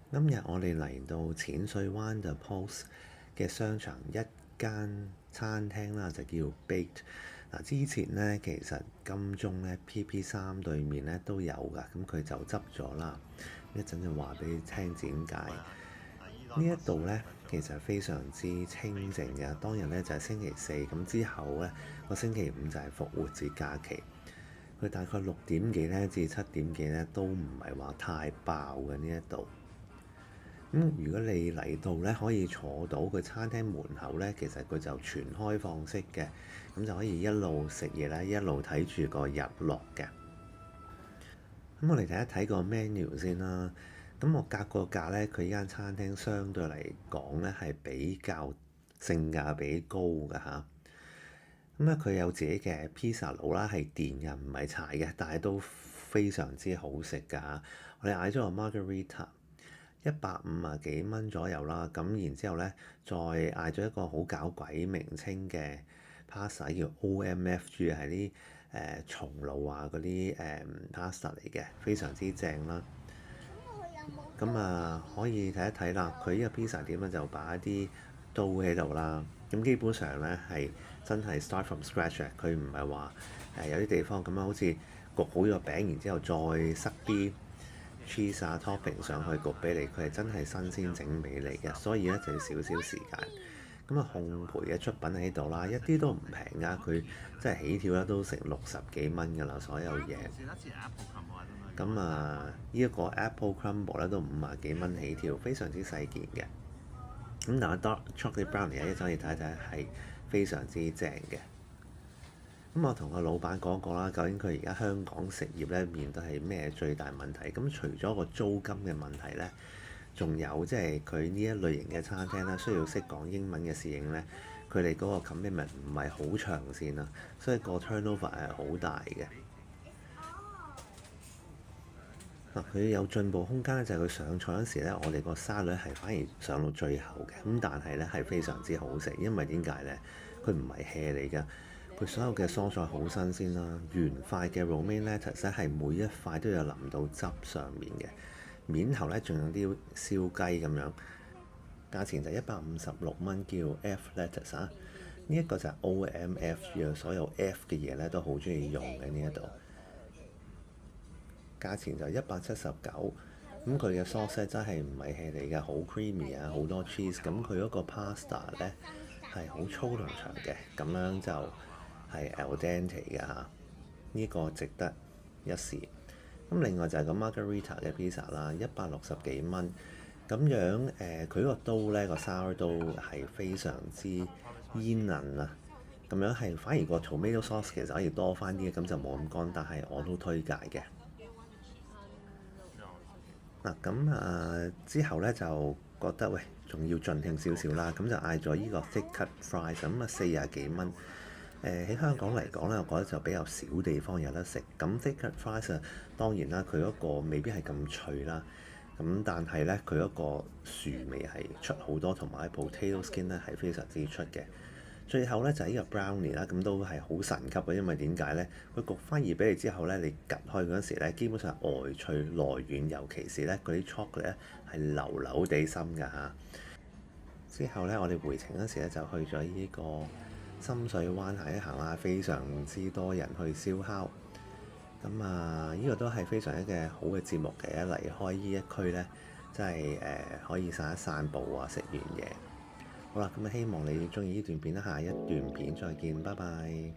今日我哋嚟到淺水灣 The Post 嘅商場一間餐廳啦，就叫 Baked。嗱，之前呢，其實金鐘咧 PP3對面咧都有㗎，咁佢就執咗啦。一陣就話俾你聽點解。呢一度呢，其實非常之清靜嘅。當日呢，就係星期四，咁之後呢，個星期五就係復活節假期。佢大概6點幾呢至7點幾呢，都唔係話太爆嘅呢一度。如果你嚟到咧，可以坐到佢餐廳門口咧，其實佢就全開放式嘅，咁就可以一路食嘢啦，一路睇住個日落嘅。咁我哋睇一睇個 menu 先啦。咁我格個價咧，佢呢間餐廳相對嚟講咧係比較性價比高㗎吓。咁咧佢有自己嘅 pizza 爐啦，係電嘅唔係柴嘅，但係都非常之好食㗎。我哋嗌咗個 margarita。150幾蚊左右啦，咁然之後咧，再嗌咗一個好搞鬼名稱嘅 pasta 叫 OMFG，係啲松露啊嗰啲pasta 嚟嘅，非常之正啦。咁可以睇一睇啦，佢呢個 pizza 點樣就擺一啲刀喺度啦。咁基本上咧係真係 start from scratch 嘅，佢唔係話有啲地方咁樣好似焗好咗個餅，然之後再塞啲cheese 啊 topping 上去焗俾你，佢係真係新鮮整俾你嘅，所以咧就要少少時間。咁烘焙嘅出品喺度啦，一啲都唔平㗎，佢即係起跳咧都成60幾蚊㗎啦，所有嘢。咁呢一個 Apple Crumble 咧都50幾蚊起跳，非常之細件嘅。咁但係 Dark Chocolate Brownie 咧，可以睇睇係非常之正嘅。咁我同個老闆講過啦，究竟佢而家香港食業咧面對係咩最大問題？咁除咗個租金嘅問題咧，仲有即係佢呢一類型嘅餐廳咧，需要識講英文嘅侍應咧，佢哋嗰個 commitment 唔係好長線啊，所以個 turnover 係好大嘅。佢有進步空間咧，就係佢上菜嗰時咧，我哋個沙律係反而上到最後嘅，咁但係咧係非常之好食，因為點解咧？佢唔係 hea 嚟㗎，佢所有嘅蔬菜好新鮮啦，原塊嘅 romaine lettuce 咧係每一塊都有淋到汁上面嘅，面頭咧仲有啲燒雞咁樣，價錢就156蚊，叫 F lettuce 啊。呢一個就係 OMF 啊，所有 F 嘅嘢咧都好中意用嘅呢一度。價錢就179，咁佢嘅 sauce 真係唔係 hea 嚟嘅，好 creamy 啊，好多 cheese。咁佢嗰個 pasta 咧係好粗同長嘅，咁樣就係 al dente 嘅嚇，呢個值得一試。咁另外就係個 margarita 嘅 pizza 啦，160幾蚊。咁樣佢個刀咧個 sour 刀係非常之煙韌啊，咁樣係反而個 tomato sauce 其實可以多翻啲，咁就冇咁乾，但係我都推介嘅。之後咧就覺得喂，仲要盡興少少啦，咁就嗌咗呢個 thick cut fries，咁40幾蚊。喺香港嚟講咧，我覺得就比較少地方有得食。咁 thick cut fries 當然啦，佢嗰個未必係咁脆啦，咁但係咧佢嗰個薯味係出好多，同埋 potato skin 咧係非常之出嘅。最後咧就係呢個 brownie 啦，咁都係好神級嘅，因為點解咧？佢焗翻熱俾你之後咧，你趌開嗰陣時咧，基本上外脆內軟，尤其是咧嗰啲 chocolate 咧係流流地深㗎嚇。之後咧，我哋回程嗰時咧就去咗呢個深水灣行一行啦，非常之多人去燒烤。呢個都係非常一嘅好嘅節目嘅，離開呢一區咧，即係可以散一散步啊，食完嘢。好啦，咁希望你中意呢段片啦，下一段片再見，拜拜。